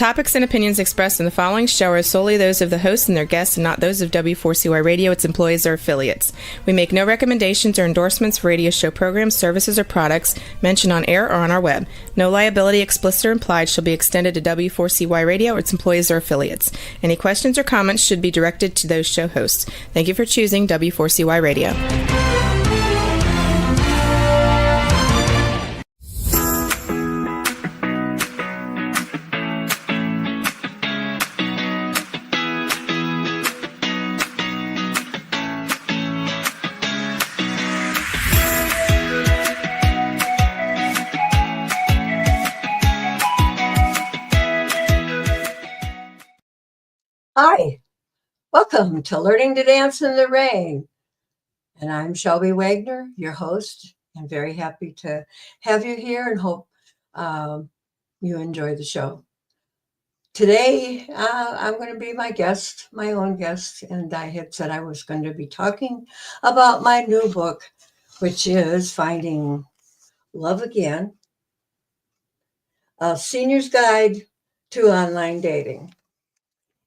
topics and opinions expressed in the following show are solely those of the host and their guests and not those of W4CY Radio, its employees, or affiliates. We make no recommendations or endorsements for radio show programs, services, or products mentioned on air or on our web. No liability, explicit or implied, shall be extended to W4CY Radio or its employees or affiliates. Any questions or comments should be directed to those show hosts. Thank you for choosing W4CY Radio. Hi, welcome to Learning to Dance in the Rain. And I'm Shelby Wagner, your host. I'm very happy to have you here and hope you enjoy the show. Today, I'm going to be my guest, my own guest, and I had said I was going to be talking about my new book, which is Finding Love Again, A Senior's Guide to Online Dating.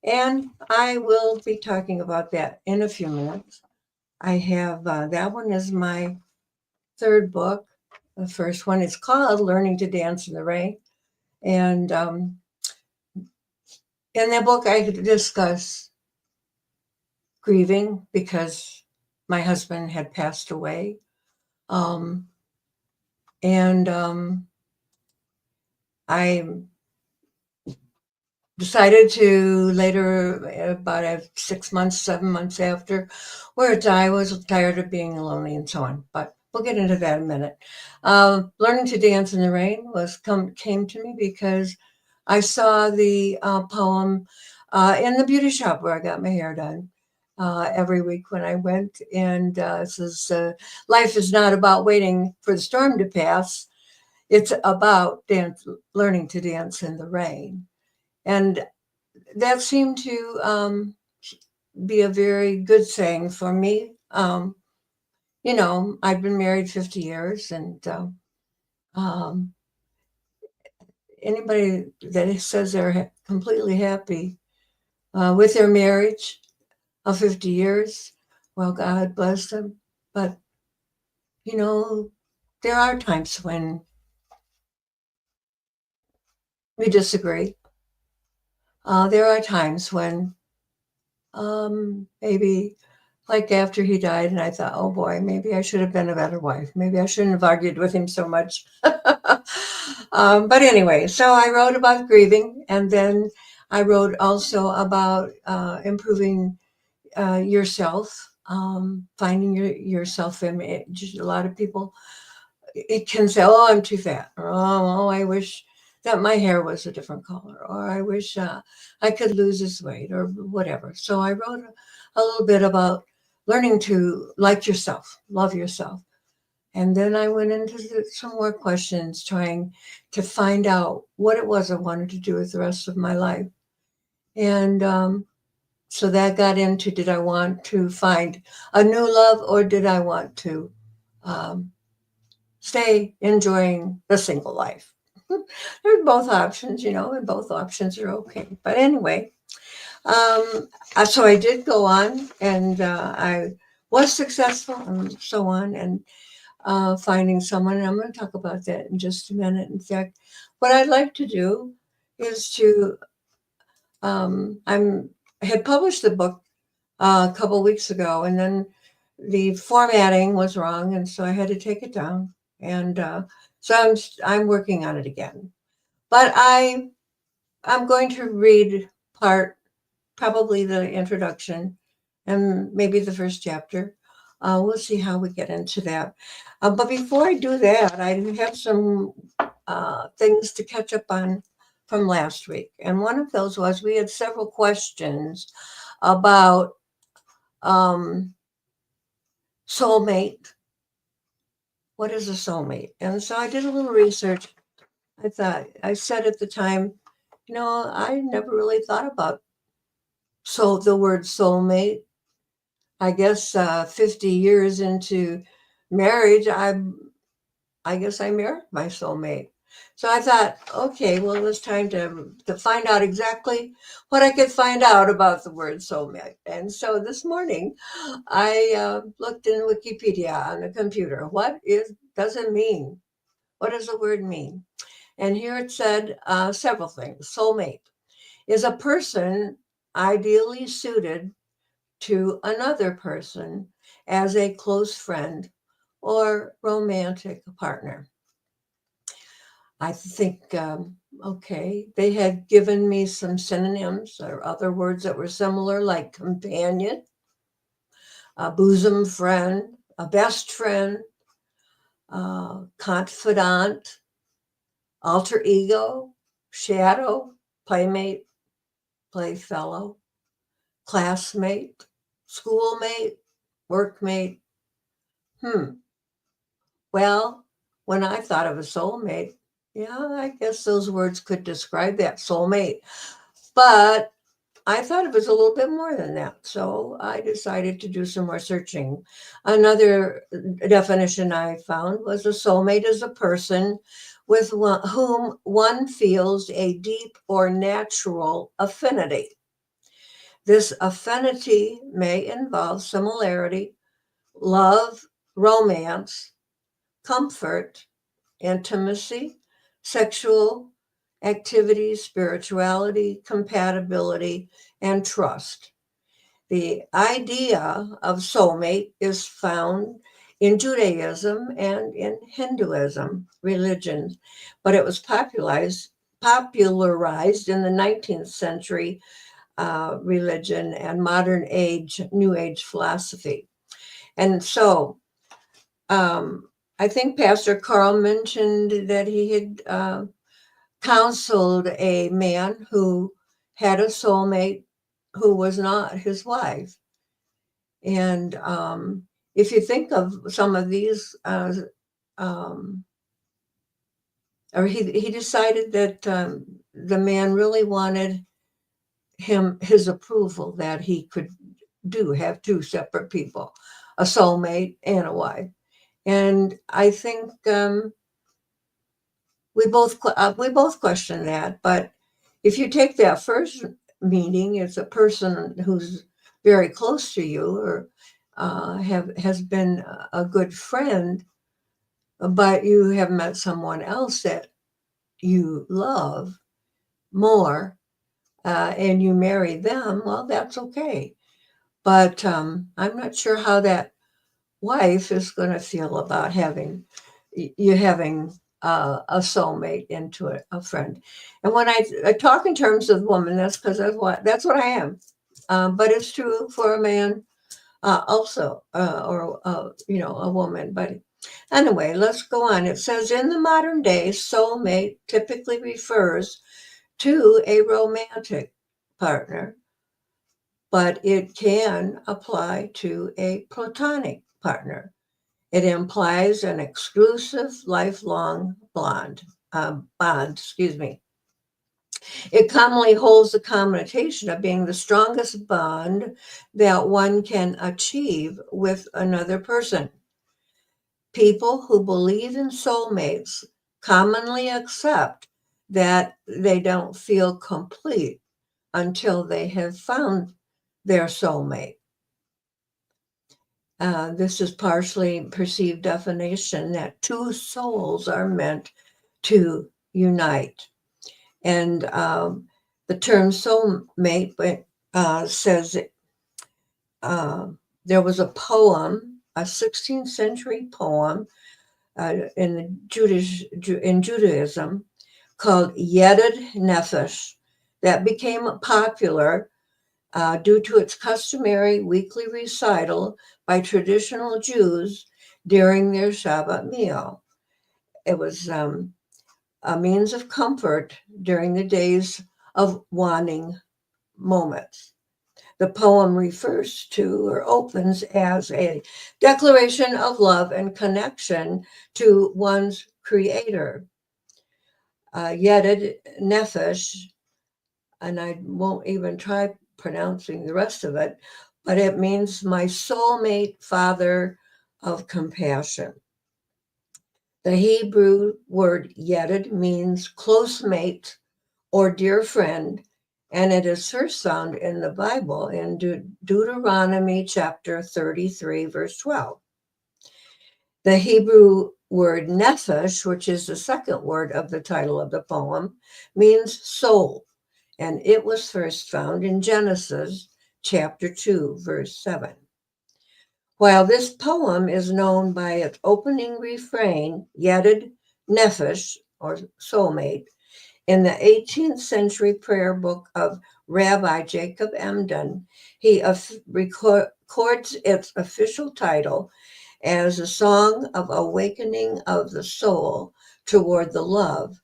And I will be talking about that in a few minutes. I have, that one is my third book. The first one is called Learning to Dance in the Rain. And in that book, I discuss grieving because my husband had passed away. I decided to later, about 6 months, 7 months after, where I was tired of being lonely and so on. But we'll get into that in a minute. Learning to Dance in the Rain came to me because I saw the poem in the beauty shop where I got my hair done every week when I went. And it says, life is not about waiting for the storm to pass. It's about learning to dance in the rain. And that seemed to be a very good saying for me. You know, I've been married 50 years, and anybody that says they're completely happy with their marriage of 50 years, well, God bless them. But, you know, there are times when we disagree. There are times when maybe like after he died and I thought, oh boy, maybe I should have been a better wife. Maybe I shouldn't have argued with him so much. But anyway, so I wrote about grieving, and then I wrote also about improving yourself, finding your self-image. A lot of people, it can say, oh, I'm too fat, or oh, I wish that my hair was a different color, or I wish I could lose this weight, or whatever. So I wrote a little bit about learning to like yourself, love yourself. And then I went into some more questions, trying to find out what it was I wanted to do with the rest of my life. And so that got into, did I want to find a new love, or did I want to stay enjoying the single life? There's both options, you know, and both options are okay. But anyway, so I did go on, and I was successful and so on, and finding someone. And I'm going to talk about that in just a minute. In fact, what I'd like to do is to, I had published the book a couple weeks ago, and then the formatting was wrong, and so I had to take it down. And so I'm working on it again. But I'm going to read probably the introduction, and maybe the first chapter. We'll see how we get into that. But before I do that, I have some things to catch up on from last week. And one of those was we had several questions about soulmate. What is a soulmate? And so I did a little research. I said at the time, you know, I never really thought about the word soulmate. I guess 50 years into marriage, I guess I married my soulmate. So I thought, okay, well, it was time to find out exactly what I could find out about the word soulmate. And so this morning, I looked in Wikipedia on the computer. Does it mean? What does the word mean? And here it said several things. Soulmate is a person ideally suited to another person as a close friend or romantic partner. I think, okay, they had given me some synonyms or other words that were similar, like companion, a bosom friend, a best friend, confidant, alter ego, shadow, playmate, playfellow, classmate, schoolmate, workmate. Well, when I thought of a soulmate, yeah, I guess those words could describe that soulmate. But I thought it was a little bit more than that. So I decided to do some more searching. Another definition I found was a soulmate is a person with whom one feels a deep or natural affinity. This affinity may involve similarity, love, romance, comfort, intimacy, sexual activity, spirituality, compatibility, and trust. The idea of soulmate is found in Judaism and in Hinduism religions, but it was popularized in the 19th century religion and modern age, New Age philosophy. And so I think Pastor Carl mentioned that he had counseled a man who had a soulmate who was not his wife. And if you think of some of these, or he decided that the man really wanted his approval that he could have two separate people, a soulmate and a wife. And I think we both question that. But if you take that first meaning, it's a person who's very close to you or has been a good friend, but you have met someone else that you love more, and you marry them. Well, that's okay. But I'm not sure how that wife is going to feel about having a soulmate into a friend. And when I talk in terms of woman, that's because that's what I am. But it's true for a man also, or a woman. But anyway, let's go on. It says in the modern day, soulmate typically refers to a romantic partner, but it can apply to a platonic partner. It implies an exclusive, lifelong bond. It commonly holds the connotation of being the strongest bond that one can achieve with another person. People who believe in soulmates commonly accept that they don't feel complete until they have found their soulmate. This is partially perceived definition that two souls are meant to unite. And the term soulmate says there was a poem, a 16th century poem in Judaism called Yedid Nefesh that became popular due to its customary weekly recital by traditional Jews during their Shabbat meal. It was a means of comfort during the days of wanting moments. The poem refers to or opens as a declaration of love and connection to one's creator. Yedid Nefesh, and I won't even try pronouncing the rest of it, but it means my soulmate, father of compassion. The Hebrew word yedid means close mate or dear friend, and it is first found in the Bible in Deuteronomy chapter 33, verse 12. The Hebrew word nephesh, which is the second word of the title of the poem, means soul, and it was first found in Genesis chapter 2, verse 7. While this poem is known by its opening refrain, Yedid Nephesh, or soulmate, in the 18th century prayer book of Rabbi Jacob Emden, he records its official title as a song of awakening of the soul toward the love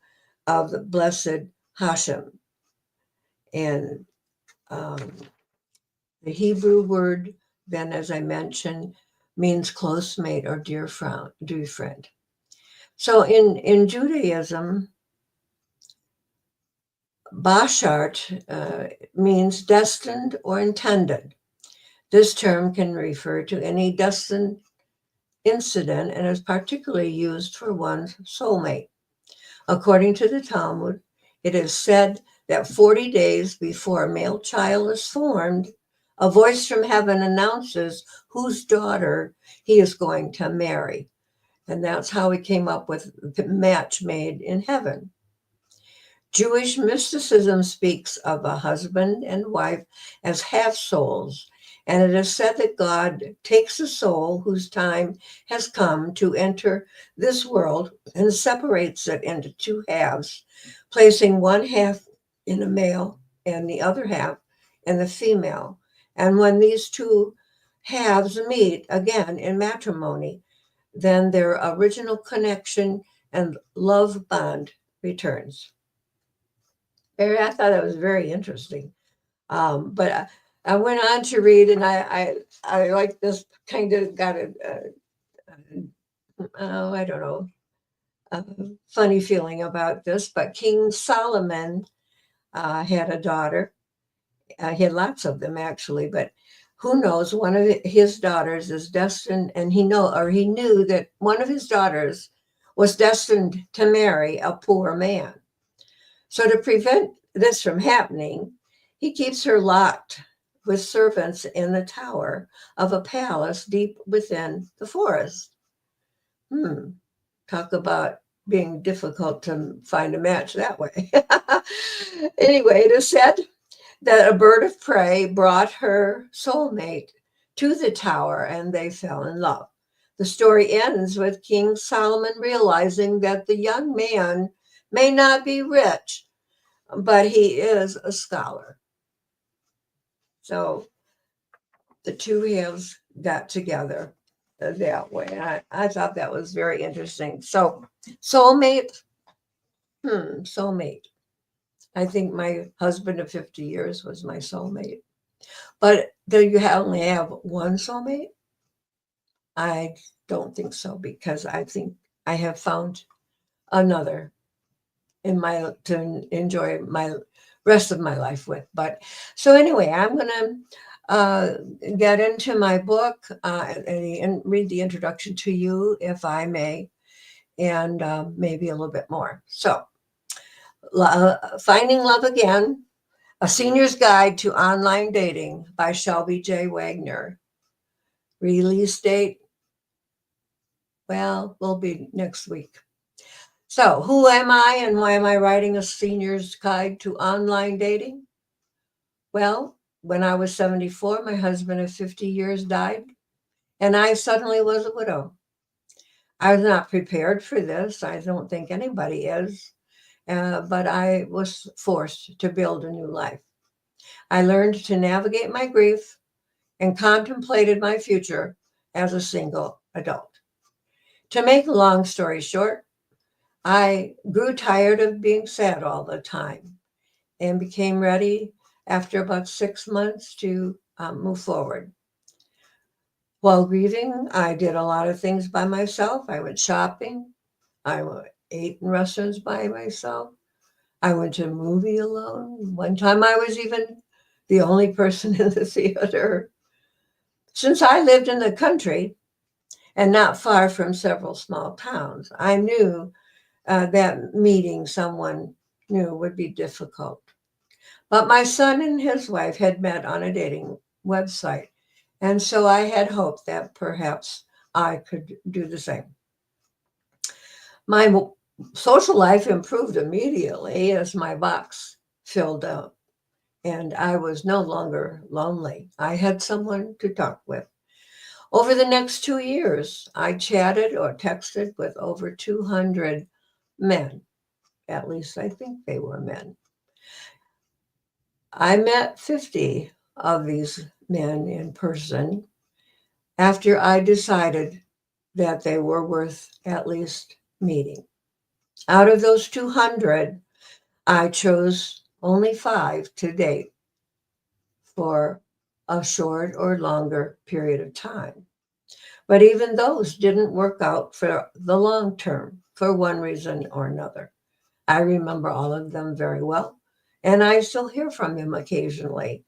of the blessed Hashem. And the Hebrew word, then, as I mentioned, means close mate or dear friend. So in Judaism, Bashart means destined or intended. This term can refer to any destined incident and is particularly used for one's soulmate. According to the Talmud, it is said that 40 days before a male child is formed, a voice from heaven announces whose daughter he is going to marry. And that's how he came up with the match made in heaven. Jewish mysticism speaks of a husband and wife as half souls, and it is said that God takes a soul whose time has come to enter this world and separates it into two halves, placing one half in a male and the other half in the female. And when these two halves meet again in matrimony, then their original connection and love bond returns. I thought that was very interesting. But I went on to read, and I like this, kind of got I don't know, a funny feeling about this. But King Solomon had a daughter. He had lots of them, actually, but who knows? One of his daughters is destined, and he knew that one of his daughters was destined to marry a poor man. So to prevent this from happening, he keeps her locked with servants in the tower of a palace deep within the forest. Talk about being difficult to find a match that way. Anyway, it is said that a bird of prey brought her soulmate to the tower and they fell in love. The story ends with King Solomon realizing that the young man may not be rich, but he is a scholar. So the two halves got together that way. I thought that was very interesting. So soulmate, soulmate. I think my husband of 50 years was my soulmate. But do you only have one soulmate? I don't think so, because I think I have found another to enjoy my rest of my life with. But so anyway, I'm going to get into my book and read the introduction to you, if I may, and maybe a little bit more. So, Finding Love Again, A Senior's Guide to Online Dating by Shelby J. Wagner. Release date, well, will be next week. So, who am I and why am I writing A Senior's Guide to Online Dating? Well, when I was 74, my husband of 50 years died, and I suddenly was a widow. I was not prepared for this. I don't think anybody is, but I was forced to build a new life. I learned to navigate my grief and contemplated my future as a single adult. To make a long story short, I grew tired of being sad all the time and became ready after about 6 months to move forward. While grieving, I did a lot of things by myself. I went shopping. I ate in restaurants by myself. I went to a movie alone. One time I was even the only person in the theater. Since I lived in the country, and not far from several small towns. I knew that meeting someone new would be difficult. But my son and his wife had met on a dating website, and so I had hoped that perhaps I could do the same. My social life improved immediately as my box filled up, and I was no longer lonely. I had someone to talk with. Over the next 2 years, I chatted or texted with over 200 men. At least I think they were men. I met 50 of these men in person after I decided that they were worth at least meeting. Out of those 200, I chose only 5 to date for a short or longer period of time. But even those didn't work out for the long term for one reason or another. I remember all of them very well, and I still hear from them occasionally,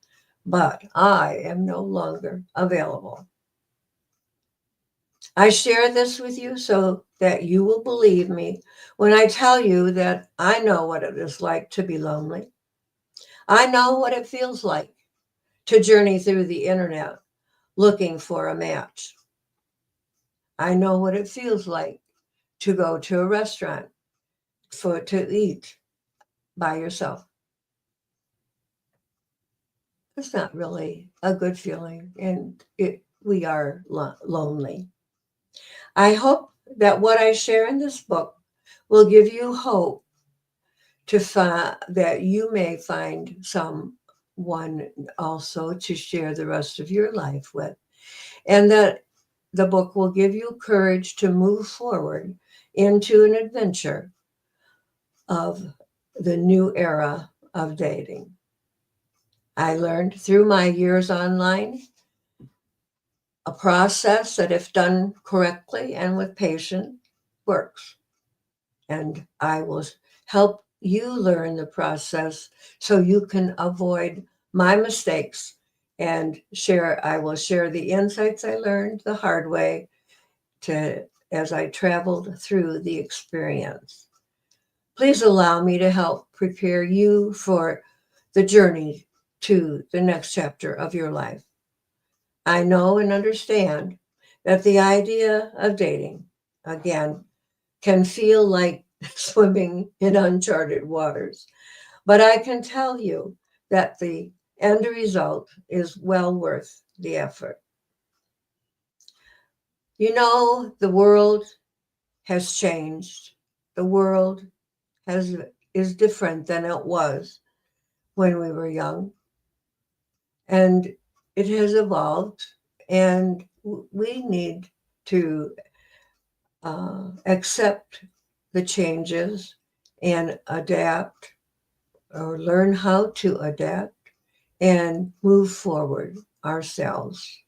but I am no longer available. I share this with you so that you will believe me when I tell you that I know what it is like to be lonely. I know what it feels like to journey through the internet looking for a match. I know what it feels like to go to a restaurant to eat by yourself. It's not really a good feeling, and we are lonely. I hope that what I share in this book will give you hope that you may find someone also to share the rest of your life with, and that the book will give you courage to move forward into an adventure of the new era of dating. I learned through my years online a process that, if done correctly and with patience, works. And I will help you learn the process so you can avoid my mistakes and I will share the insights I learned the hard way as I traveled through the experience. Please allow me to help prepare you for the journey to the next chapter of your life. I know and understand that the idea of dating, again, can feel like swimming in uncharted waters. But I can tell you that the end result is well worth the effort. You know, the world has changed. The world is different than it was when we were young. And it has evolved, and we need to accept the changes and adapt, or learn how to adapt and move forward ourselves.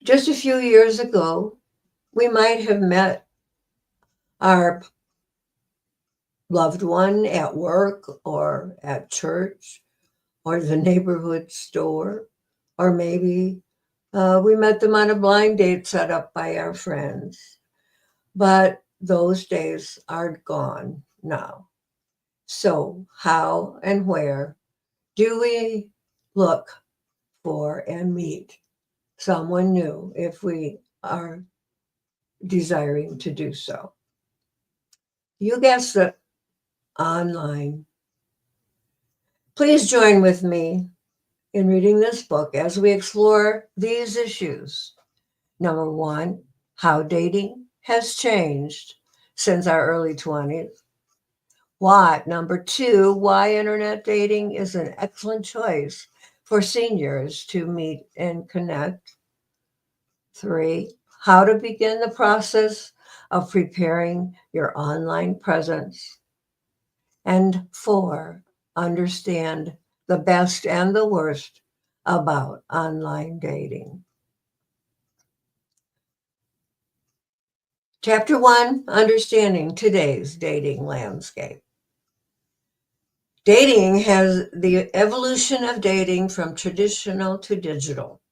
Just a few years ago, we might have met our loved one at work or at church or the neighborhood store, or maybe we met them on a blind date set up by our friends. But those days are gone now. So how and where do we look for and meet someone new if we are desiring to do so? You guessed it, online. Please join with me in reading this book as we explore these issues. Number 1, how dating has changed since our early 20s. Number 2, why internet dating is an excellent choice for seniors to meet and connect. 3, how to begin the process of preparing your online presence. And 4, understand the best and the worst about online dating. Chapter 1, understanding today's dating landscape. Dating has the evolution of dating from traditional to digital.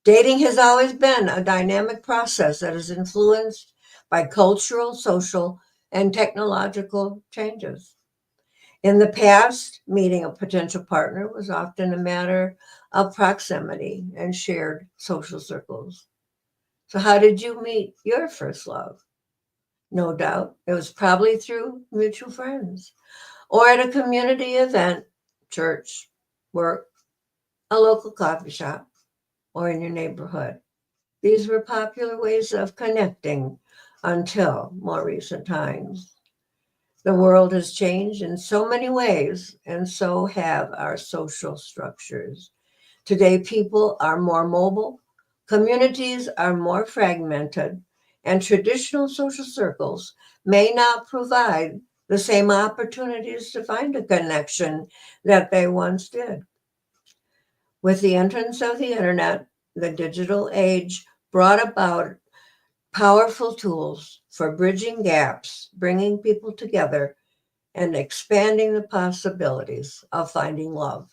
Dating has always been a dynamic process that is influenced by cultural, social, and technological changes. In the past, meeting a potential partner was often a matter of proximity and shared social circles. So, how did you meet your first love? No doubt it was probably through mutual friends or at a community event, church, work, a local coffee shop, or in your neighborhood. These were popular ways of connecting until more recent times. The world has changed in so many ways, and so have our social structures. Today, people are more mobile, communities are more fragmented, and traditional social circles may not provide the same opportunities to find a connection that they once did. With the entrance of the internet, the digital age brought about powerful tools for bridging gaps, bringing people together, and expanding the possibilities of finding love.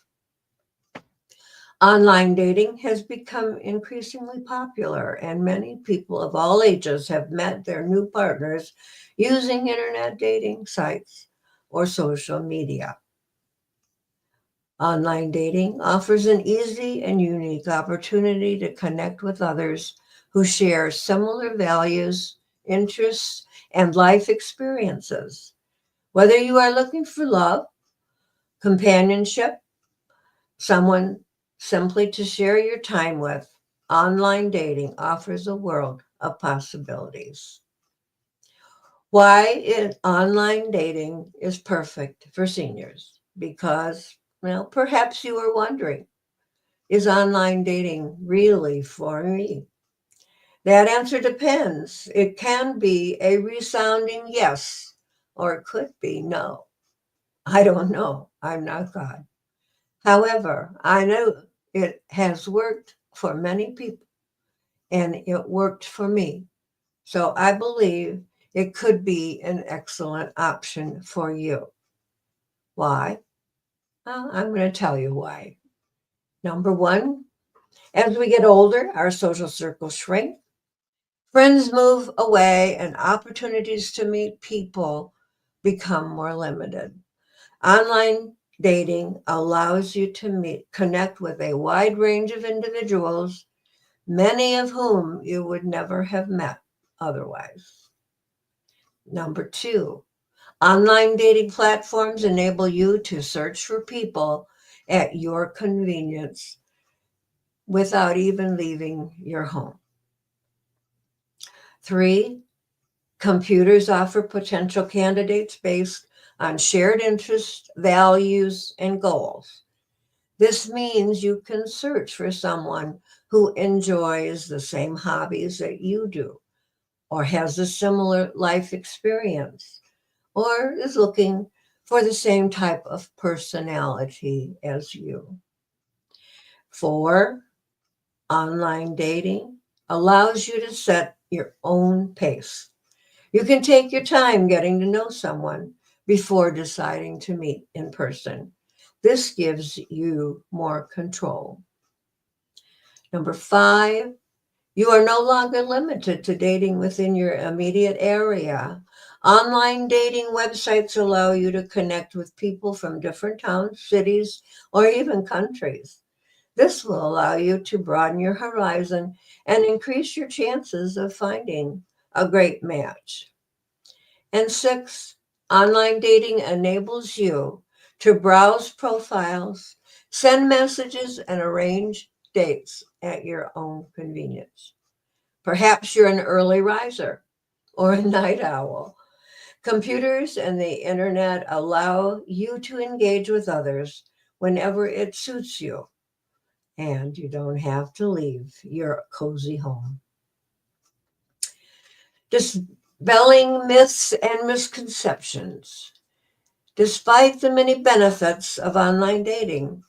Online dating has become increasingly popular, and many people of all ages have met their new partners using internet dating sites or social media. Online dating offers an easy and unique opportunity to connect with others who share similar values, interests, and life experiences. Whether you are looking for love, companionship, someone simply to share your time with, online dating offers a world of possibilities. Online dating is perfect for seniors? Because, well, perhaps you are wondering, is online dating really for me? That answer depends. It can be a resounding yes, or it could be no. I don't know. I'm not God. However, I know it has worked for many people and it worked for me. So I believe it could be an excellent option for you. Why? Well, I'm going to tell you why. Number one, as we get older, our social circles shrink. Friends move away and opportunities to meet people become more limited. Online dating allows you to connect with a wide range of individuals, many of whom you would never have met otherwise. Number two, online dating platforms enable you to search for people at your convenience without even leaving your home. Three, computers offer potential candidates based on shared interests, values, and goals. This means you can search for someone who enjoys the same hobbies that you do, or has a similar life experience, or is looking for the same type of personality as you. Four, online dating allows you to set your own pace. You can take your time getting to know someone before deciding to meet in person. This gives you more control. Number five, you are no longer limited to dating within your immediate area. Online dating websites allow you to connect with people from different towns, cities, or even countries. This will allow you to broaden your horizon and increase your chances of finding a great match. And six, online dating enables you to browse profiles, send messages, and arrange dates at your own convenience. Perhaps you're an early riser or a night owl. Computers and the internet allow you to engage with others whenever it suits you, and you don't have to leave your cozy home. Dispelling myths and misconceptions. Despite the many benefits of online dating,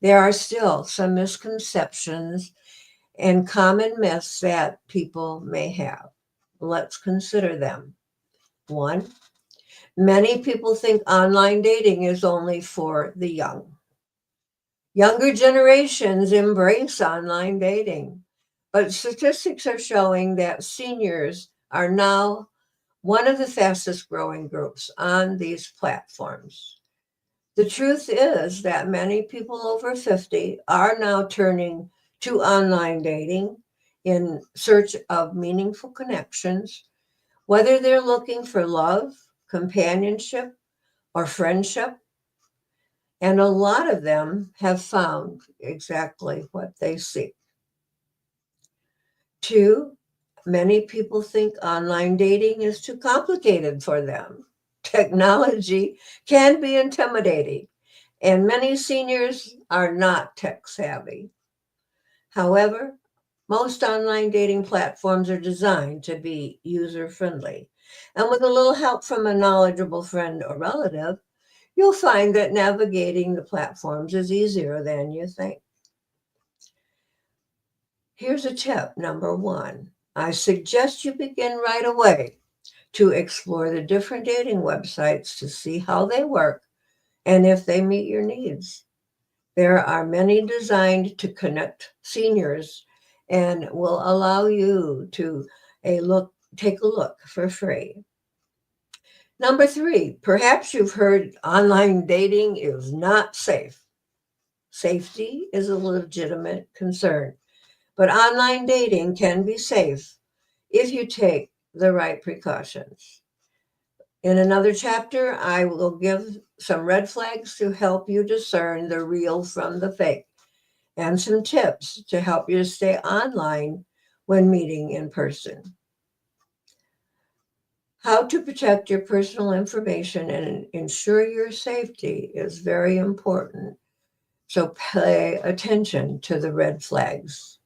there are still some misconceptions and common myths that people may have. Let's consider them. One, many people think online dating is only for the young. Younger generations embrace online dating. But statistics are showing that seniors are now one of the fastest growing groups on these platforms. The truth is that many people over 50 are now turning to online dating in search of meaningful connections, whether they're looking for love, companionship, or friendship. And a lot of them have found exactly what they seek. Two, many people think online dating is too complicated for them. Technology can be intimidating, and many seniors are not tech savvy. However, most online dating platforms are designed to be user friendly. And with a little help from a knowledgeable friend or relative, you'll find that navigating the platforms is easier than you think. Here's a tip number one. I suggest you begin right away to explore the different dating websites to see how they work and if they meet your needs. There are many designed to connect seniors and will allow you to take a look for free. Number three, perhaps you've heard online dating is not safe. Safety is a legitimate concern, but online dating can be safe if you take the right precautions. In another chapter, I will give some red flags to help you discern the real from the fake and some tips to help you stay online when meeting in person. How to protect your personal information and ensure your safety is very important. So pay attention to the red flags.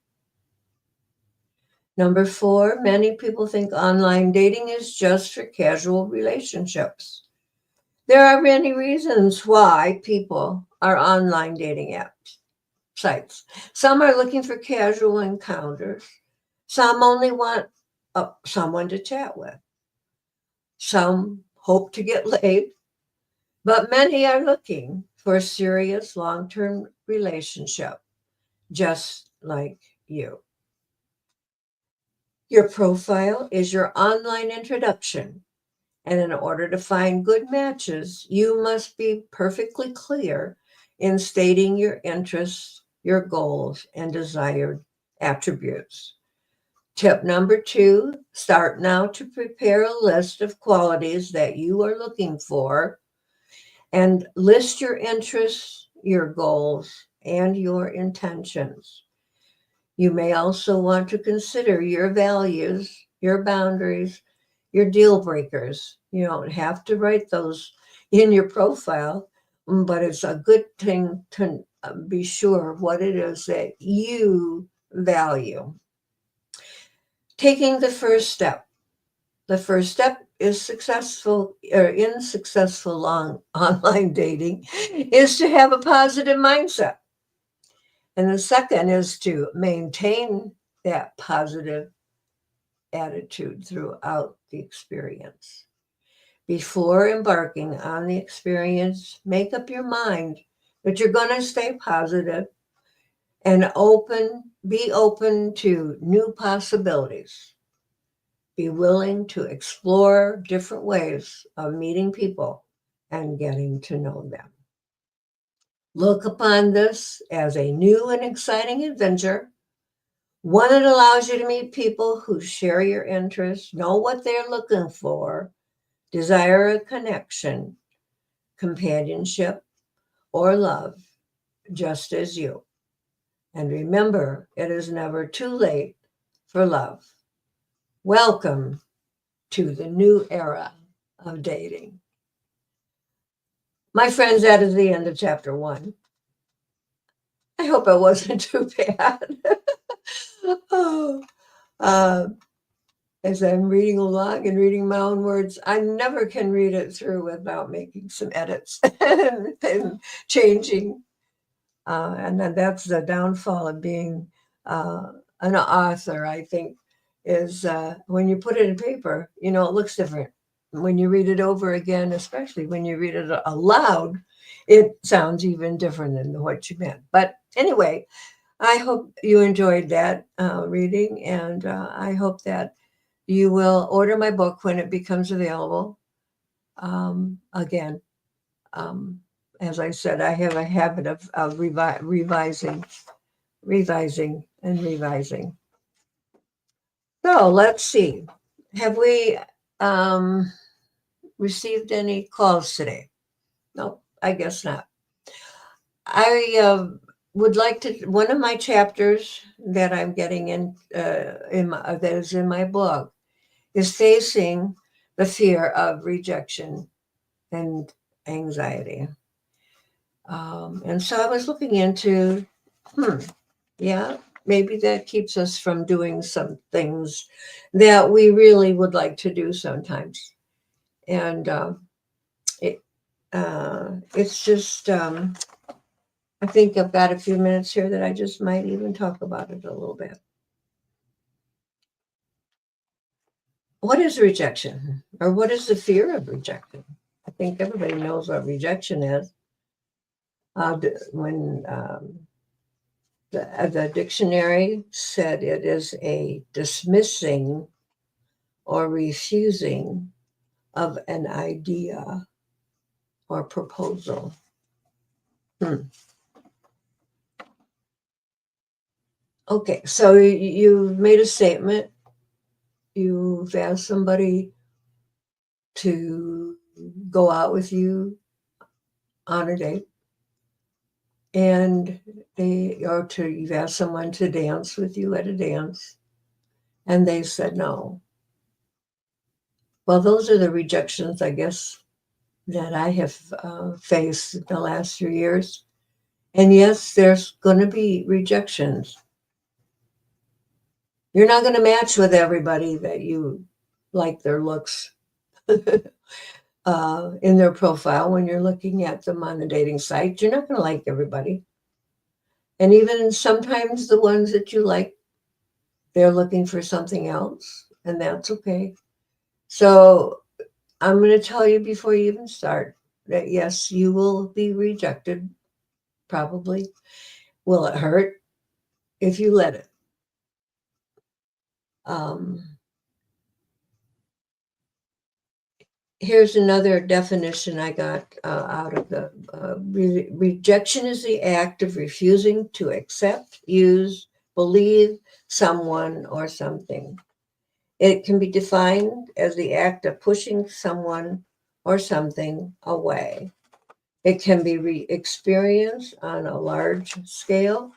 Number four, many people think online dating is just for casual relationships. There are many reasons why people are online dating apps sites. Some are looking for casual encounters. Some only want someone to chat with. Some hope to get laid, but many are looking for a serious long-term relationship, just like you. Your profile is your online introduction. And in order to find good matches, you must be perfectly clear in stating your interests, your goals, and desired attributes. Tip number two, start now to prepare a list of qualities that you are looking for and list your interests, your goals, and your intentions. You may also want to consider your values, your boundaries, your deal breakers. You don't have to write those in your profile, but it's a good thing to be sure what it is that you value. Taking the first step. The first step is successful or in successful long online dating is to have a positive mindset. And the second is to maintain that positive attitude throughout the experience. Before embarking on the experience, make up your mind that you're going to stay positive and be open to new possibilities. Be willing to explore different ways of meeting people and getting to know them. Look upon this as a new and exciting adventure, one that allows you to meet people who share your interests, know what they're looking for, desire a connection, companionship, or love, just as you. And remember, it is never too late for love. Welcome to the new era of dating. My friends, that is the end of chapter one. I hope it wasn't too bad. Oh, uh, as I'm reading along and reading my own words, I never can read it through without making some edits and changing. And then that's the downfall of being an author, I think, is when you put it in paper, it looks different. When you read it over again, especially when you read it aloud, it sounds even different than what you meant. But anyway, I hope you enjoyed that reading, and I hope that you will order my book when it becomes available. Again, um, as I said, I have a habit of revising, and revising. So let's see. Have we um, received any calls today? No, I guess not. I would like to. One of my chapters that I'm getting in my, that is in my book is facing the fear of rejection and anxiety. And so I was looking into, yeah, maybe that keeps us from doing some things that we really would like to do sometimes. And it, it's just, I think I've got a few minutes here that I just might even talk about it a little bit. What is rejection? Or what is the fear of rejection? I think everybody knows what rejection is. When the dictionary said it is a dismissing or refusing of an idea or proposal. Okay, so you've made a statement. You've asked somebody to go out with you on a date, and you've asked someone to dance with you at a dance, and they said no. Well, those are the rejections, I guess, that I have faced in the last few years. And yes, there's going to be rejections. You're not going to match with everybody that you like their looks in their profile when you're looking at them on the dating site. You're not going to like everybody. And even sometimes the ones that you like, they're looking for something else, and that's okay. So I'm going to tell you before you even start that yes, you will be rejected, probably. Will it hurt? If you let it. Um, Here's another definition I got out of the rejection is the act of refusing to accept, use, believe someone or something. It can be defined as the act of pushing someone or something away. It can be experienced on a large scale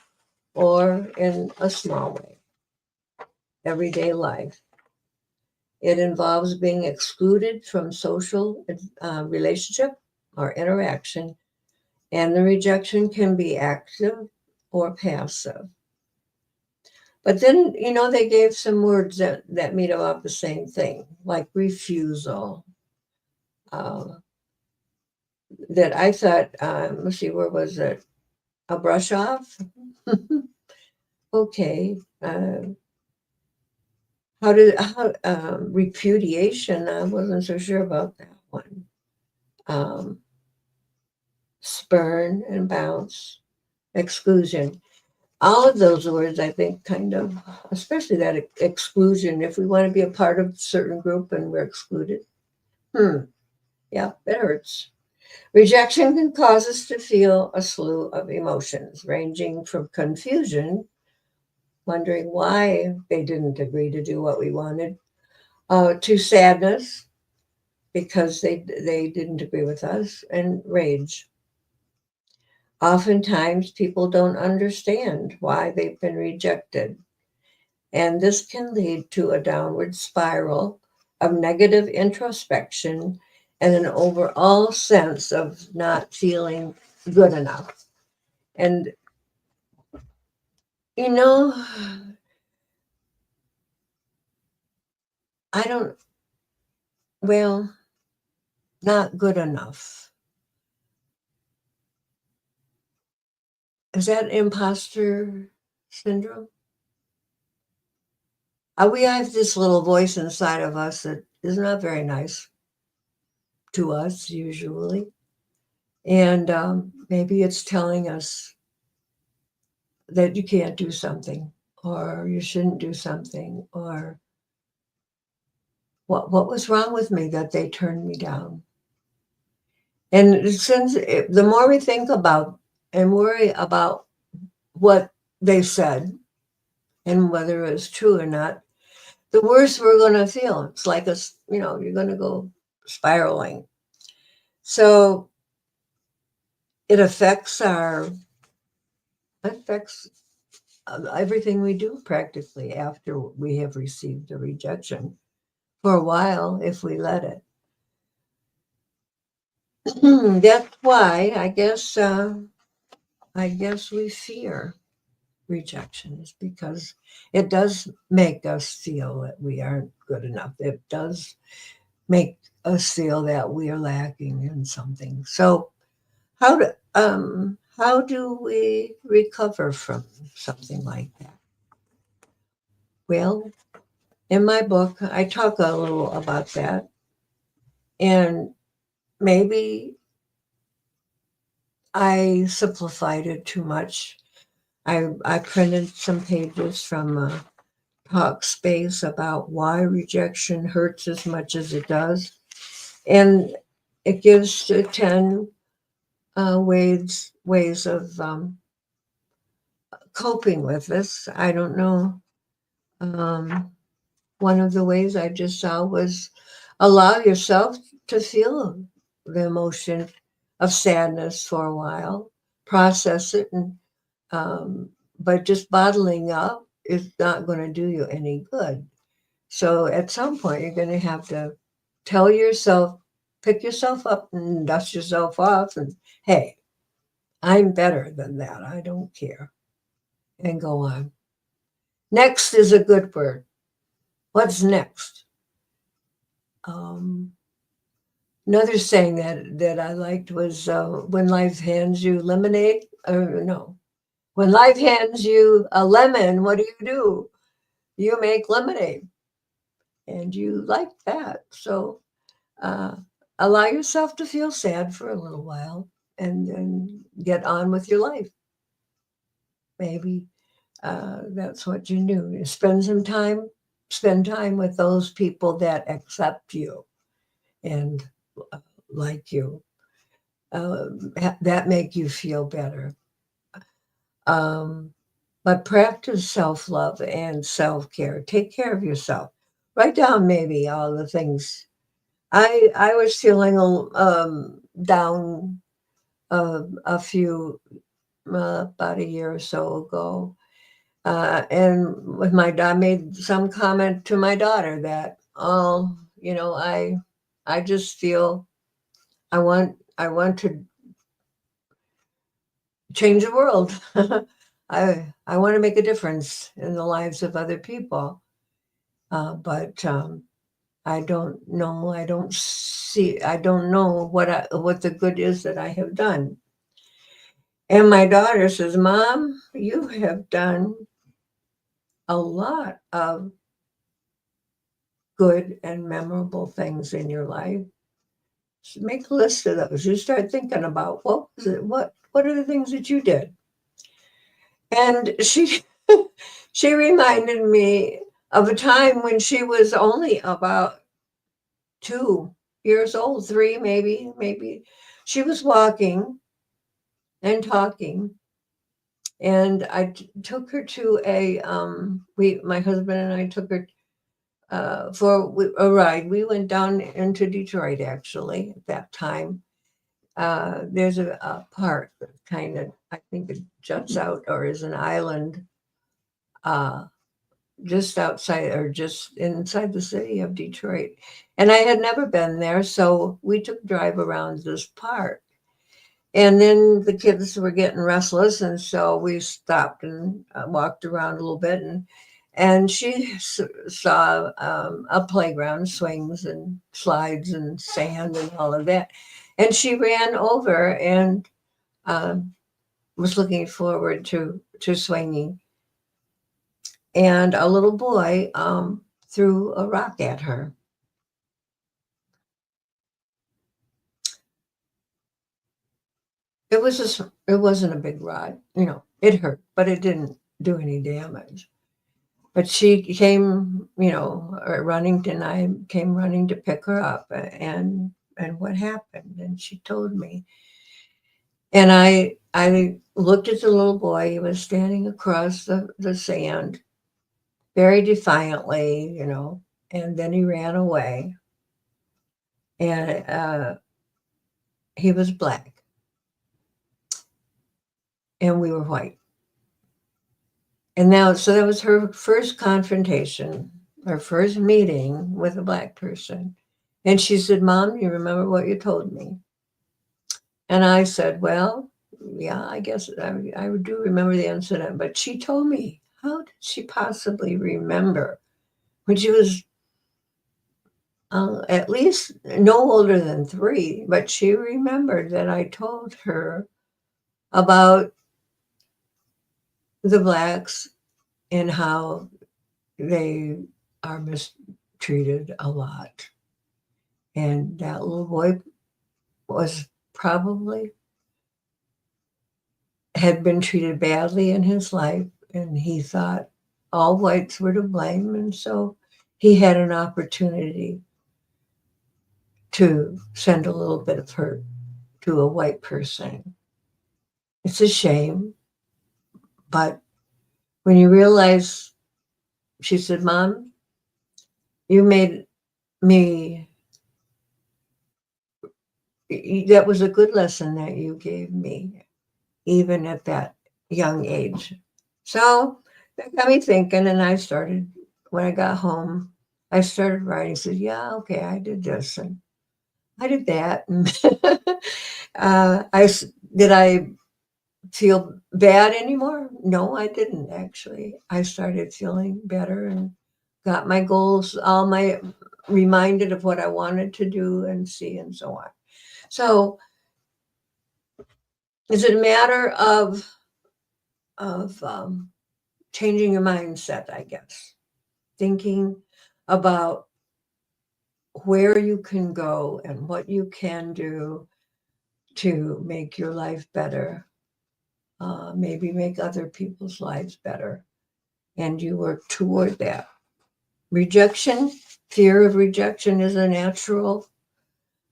or in a small way, everyday life. It involves being excluded from social relationship or interaction, and the rejection can be active or passive. But then, they gave some words that mean about the same thing, like refusal. That I thought, let's see, where was it? A brush off? Okay. Repudiation? I wasn't so sure about that one. Spurn and bounce, exclusion. All of those words, I think, kind of, especially that exclusion, if we want to be a part of a certain group and we're excluded. Yeah, it hurts. Rejection can cause us to feel a slew of emotions, ranging from confusion, wondering why they didn't agree to do what we wanted, to sadness because they didn't agree with us, and rage. Oftentimes, people don't understand why they've been rejected, and this can lead to a downward spiral of negative introspection and an overall sense of not feeling good enough. And, you know, I don't, well, not good enough. Is that imposter syndrome? We have this little voice inside of us that is not very nice to us, usually. And maybe it's telling us that you can't do something, or you shouldn't do something, or what was wrong with me that they turned me down. And since the more we think about and worry about what they said and whether it's true or not, the worse we're going to feel. It's like you're going to go spiraling. So it affects everything we do practically after we have received a rejection for a while, if we let it. That's why I guess we fear rejection, is because it does make us feel that we aren't good enough. It does make us feel that we are lacking in something. So how do we recover from something like that? Well, in my book, I talk a little about that, and maybe I simplified it too much. I printed some pages from Talkspace about why rejection hurts as much as it does, and it gives 10 ways of coping with this. I don't know. One of the ways I just saw was allow yourself to feel the emotion of sadness for a while, process it, and but just bottling up is not going to do you any good. So at some point, you're going to have to tell yourself, pick yourself up and dust yourself off, and hey, I'm better than that. I don't care, and go on. Next is a good word. What's next? Um, Another saying that I liked was when life hands you lemonade, or no, when life hands you a lemon, what do? You make lemonade, and you like that. So uh, allow yourself to feel sad for a little while, and then get on with your life. Maybe that's what you do. Spend time with those people that accept you and like you. That make you feel better. Um, but practice self-love and self-care. Take care of yourself. Write down maybe all the things. I was feeling down a few about a year or so ago, and with my dad, I made some comment to my daughter that, oh, I just feel I want to change the world. I want to make a difference in the lives of other people, but I don't know. I don't know what the good is that I have done. And my daughter says, "Mom, you have done a lot of good and memorable things in your life. So make a list of those. You start thinking about what was it, what are the things that you did." And she she reminded me of a time when she was only about 2 years old, three maybe. She was walking and talking, and I took her to my husband and I took her for a ride. We went down into Detroit actually at that time. There's a park that kind of, I think it juts out or is an island uh, just outside or just inside the city of Detroit. And I had never been there, so we took a drive around this park. And then the kids were getting restless, and so we stopped and walked around a little bit. And she saw a playground, swings and slides and sand and all of that. And she ran over and was looking forward to swinging. And a little boy threw a rock at her. It wasn't a big rod, It hurt, but it didn't do any damage. But she came, running, and I came running to pick her up, and what happened? And she told me, and I looked at the little boy. He was standing across the sand, very defiantly, and then he ran away, and he was black, and we were white. And now, so that was her first confrontation, her first meeting with a black person. And she said, "Mom, you remember what you told me?" And I said, "Well, yeah, I guess I do remember the incident." But she told me, how did she possibly remember when she was at least no older than 3? But she remembered that I told her about the blacks and how they are mistreated a lot. And that little boy was probably had been treated badly in his life, and he thought all whites were to blame. And so he had an opportunity to send a little bit of hurt to a white person. It's a shame, but when you realize, she said, "Mom, you made me, that was a good lesson that you gave me, even at that young age." So that got me thinking, and I started, when I got home, I started writing. I said, "Yeah, okay, I did this and I did that." And did I feel bad anymore? No, I didn't actually. I started feeling better and got my goals, all my reminded of what I wanted to do and see, and so on. So is it a matter of changing your mindset, I guess, thinking about where you can go and what you can do to make your life better, maybe make other people's lives better, and you work toward that. Rejection, fear of rejection is a natural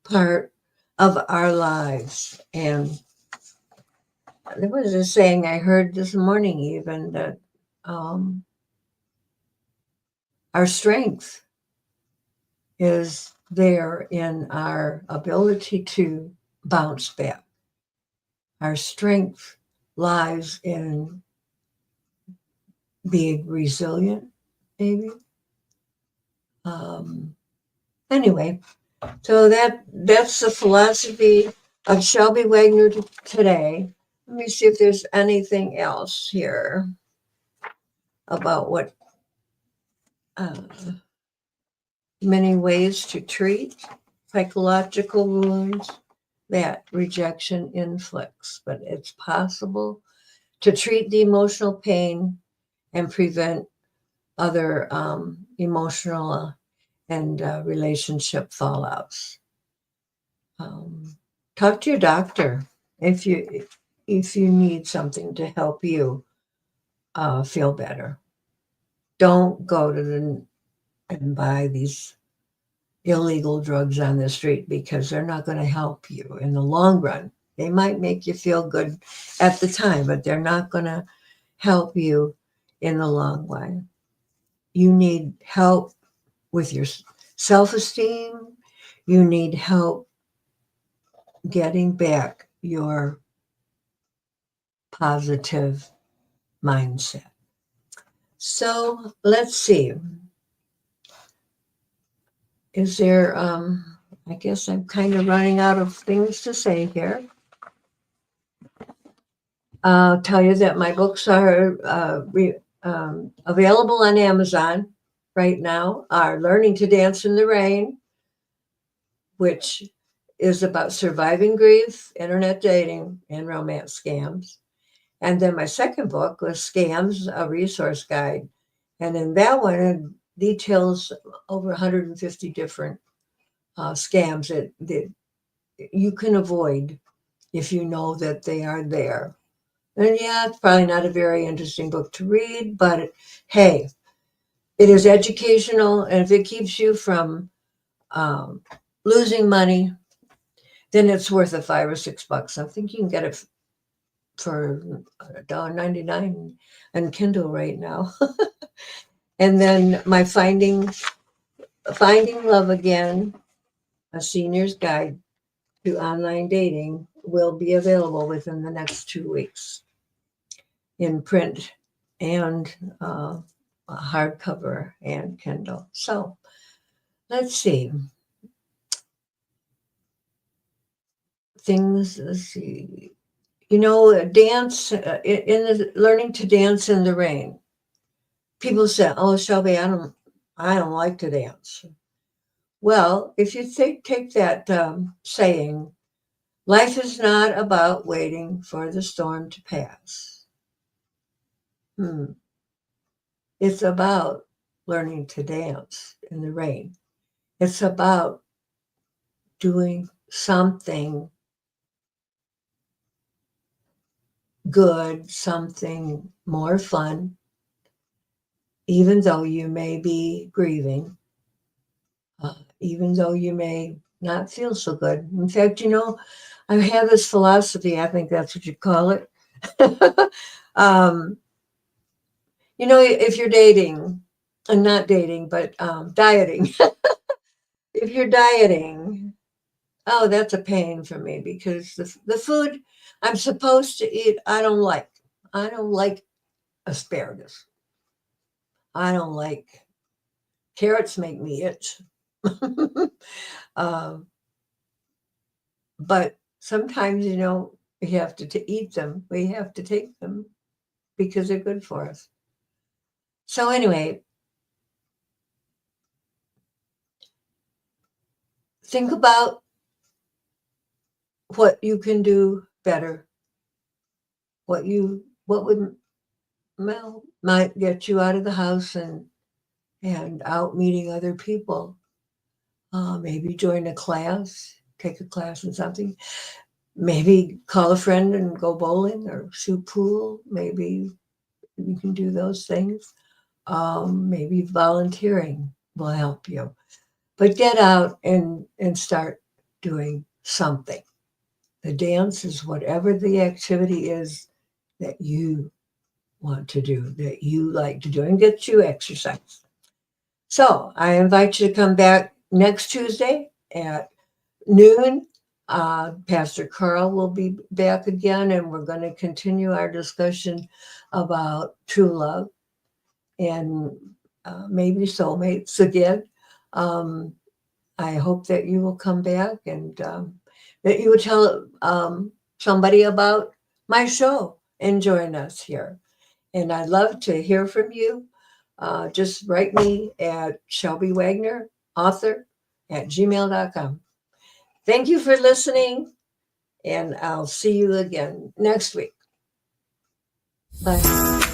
part of our lives. And there was a saying I heard this morning, even, that our strength is there in our ability to bounce back. Our strength lies in being resilient, maybe. Anyway, so that's the philosophy of Shelby Wagner today. Let me see if there's anything else here about what many ways to treat psychological wounds that rejection inflicts, but it's possible to treat the emotional pain and prevent other emotional and relationship fallouts. Talk to your doctor if you need something to help you feel better. Don't go to and buy these illegal drugs on the street, because they're not going to help you in the long run. They might make you feel good at the time, but they're not going to help you in the long run. You need help with your self-esteem. You need help getting back your positive mindset. So let's see. Is there, I guess I'm kind of running out of things to say here. I'll tell you that my books are available on Amazon right now. Are Learning to Dance in the Rain, which is about surviving grief, internet dating, and romance scams. And then my second book was Scams, a Resource Guide. And in that one, it details over 150 different scams that you can avoid if you know that they are there. And yeah, it's probably not a very interesting book to read, but hey, it is educational. And if it keeps you from losing money, then it's worth the $5 or $6. I think you can get it for $1.99 on Kindle right now. And then my Finding Love Again, a senior's guide to online dating, will be available within the next 2 weeks in print and hardcover and Kindle. So let's see. Let's see. Dance, in the learning to dance in the rain. People say, "Oh, Shelby, I don't like to dance." Well, if you take that saying, life is not about waiting for the storm to pass. It's about learning to dance in the rain. It's about doing something good, something more fun, even though you may be grieving, even though you may not feel so good. In fact, I have this philosophy, I think that's what you call it. If you're dating, and not dating, but dieting, if you're dieting, oh, that's a pain for me because the food I'm supposed to eat, I don't like. I don't like asparagus. I don't like carrots, make me itch. But sometimes, we have to eat them. We have to take them because they're good for us. So anyway, think about what you can do better. What would might get you out of the house and out meeting other people. Maybe join a class, take a class in something. Maybe call a friend and go bowling or shoot pool. Maybe you can do those things. Maybe volunteering will help you. But get out and start doing something. The dance is whatever the activity is that you want to do, that you like to do, and get you exercise. So I invite you to come back next Tuesday at noon. Pastor Carl will be back again, and we're going to continue our discussion about true love and maybe soulmates again. I hope that you will come back and that you would tell somebody about my show and join us here. And I'd love to hear from you. Just write me at Shelby Wagner, author, @gmail.com. Thank you for listening, and I'll see you again next week. Bye.